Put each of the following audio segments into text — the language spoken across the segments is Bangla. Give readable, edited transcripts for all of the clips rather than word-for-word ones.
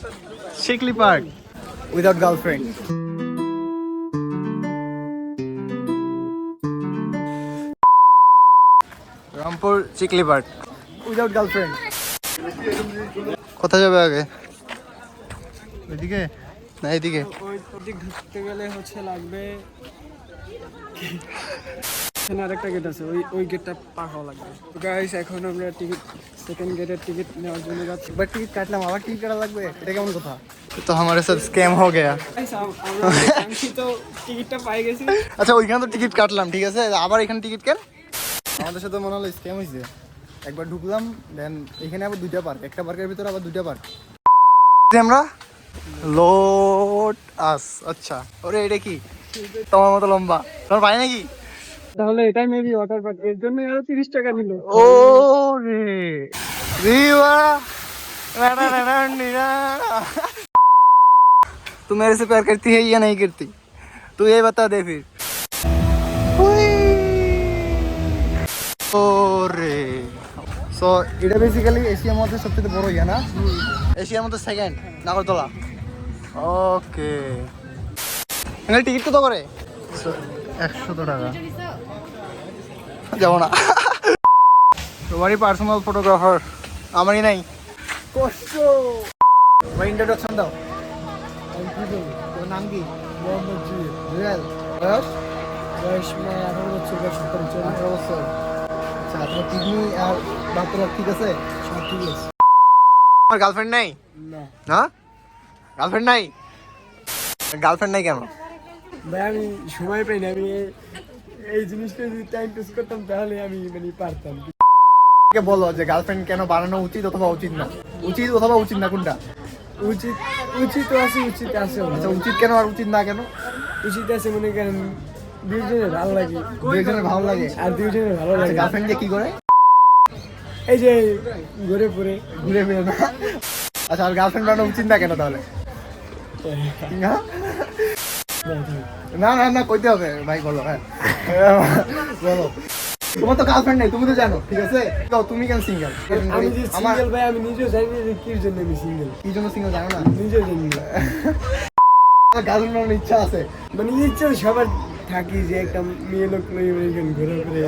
Shikli Park without girlfriend. Rampur Shikli Park without girlfriend. কোথায় যাবে আগে? ওইদিকে না এইদিকে? ওইদিক ঢুকতে গেলে হচ্ছে লাগবে এখানে আরেকটা গেট আছে, ওই গেটটা পার হওয়া লাগবে। গাইস এখন আমরা সেকেন্ড গেটের টিকিট নেওয়ার জন্য যাচ্ছি। একবার টিকিট কাটলাম, আবার টিকিট কাটা লাগবে, এটা কেমন কথা? তো हमारे साथ স্ক্যাম हो गया। আমি তো টিকিটটা পাই গেছি। আচ্ছা ওইখানে তো টিকিট কাটলাম, ঠিক আছে, আবার এখানে টিকিট কেন? আমাদের সাথে মনে হলো স্ক্যাম হয়েছে। একবার ঢুকলাম, দেন এখানে আবার দুইটা পার্ক, একটা পার্কের ভিতরে আবার দুইটা পার্ক। আমরা লোট আস। আচ্ছা ওরে এটা কি তোমার মতো লম্বা, তোমার পাই নাকি? তাহলে এটাই মেবি ওয়াটার পার্ক, এর জন্য আরো 30 টাকা নিল। ओ रे रीवा तू मेरे से प्यार करती है या नहीं करती, तू ये बता दे फिर। ওরে সো এটা বেসিক্যালি এশিয়ার মধ্যে সবচেয়ে বড় ইয়া না? এশিয়ার মধ্যে সেকেন্ড নাগরদোলা। ওকে এখানে টিকিট কত করে? 100 টাকা। যাবো না, তোমারই পার্সোনাল ফটোগ্রাফার, আমারই নাই। কষ্ট তোমার ইন্ট্রোডাকশন দাও। তোর নাম কি? মোহাম্মদ জুয়েল। বয়স? বয়স 18 বছর বা 17 18 বছর। আচ্ছা তোমার কিডনি আর বাচ্চা ঠিক আছে? সব ঠিক আছে। আমার গার্লফ্রেন্ড নাই? না হ্যাঁ গার্লফ্রেন্ড নাই? গার্লফ্রেন্ড নাই কেন? ভাই আমি সময় পাই না, আমি এই জিনিসটা যদি টাইম পাস করতাম তাহলে আমি মানে পারতাম। বলো যে গার্লফ্রেন্ড কেন বানানো উচিত অথবা উচিত না? উচিত অথবা উচিত না কোনটা? উচিত উচিত আছে, উচিত আছে। আচ্ছা উচিত কেন আর উচিত না কেন? উচিত আছে মনে করেন দুইজনের ভালো লাগে, দুইজনের ভালো লাগে আর দুইজনের ভালো লাগে। গার্লফ্রেন্ড দিয়ে কি করে? এই যে ঘুরে পরে ঘুরে ফিরে না? আচ্ছা আর গার্লফ্রেন্ড বানানো উচিত না কেন তাহলে? না না না না কইতে হবে ভাই, বলো। হ্যাঁ বলো, তোমার তো গার্লফ্রেন্ড নেই, তুমি তো জানো, ঠিক আছে? তো তুমি কেন সিঙ্গেল? আমি যে সিঙ্গেল ভাই, আমি নিজেও জানি না যে কির জন্য আমি সিঙ্গেল। কি জন্য সিঙ্গেল জানো না? নিজেও জানি না। গার্লফ্রেন্ড বানানোর ইচ্ছা আছে? মানে ইচ্ছা সবার থাকি যে একটা মেয়ে লোক লই ঘুরে ঘুরে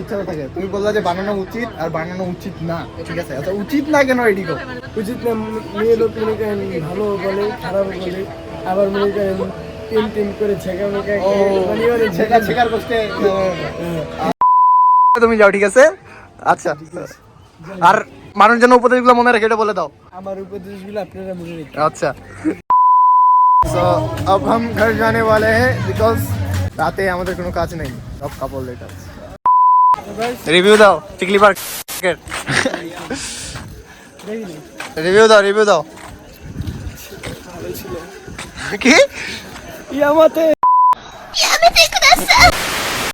ইচ্ছা থাকে। তুমি বললা যে বানানো উচিত আর বানানো উচিত না, ঠিক আছে? আচ্ছা উচিত না কেন এটি গো? উচিত না, মেয়ে লোক মনে করেন ভালো বলে খারাপ বলে, আবার মনে করেন টিম করে ছেঁকা মেকা মানে ছেকার করতে তুমি যাও, ঠিক আছে? আচ্ছা আর মানুষের জন্য উপদেশগুলো মনে রেখে এটা বলে দাও। আমার উপদেশগুলো আপনারা মনে রাখবেন। अच्छा so अब हम घर जाने वाले हैं बिकॉज রাতে আমাদের কোনো কাজ নেই, সব কাপড় লেট আছে। রিভিউ দাও চিকলি পার্ক রিভিউ দাও ভালো ছিল কি ইয়ামাতে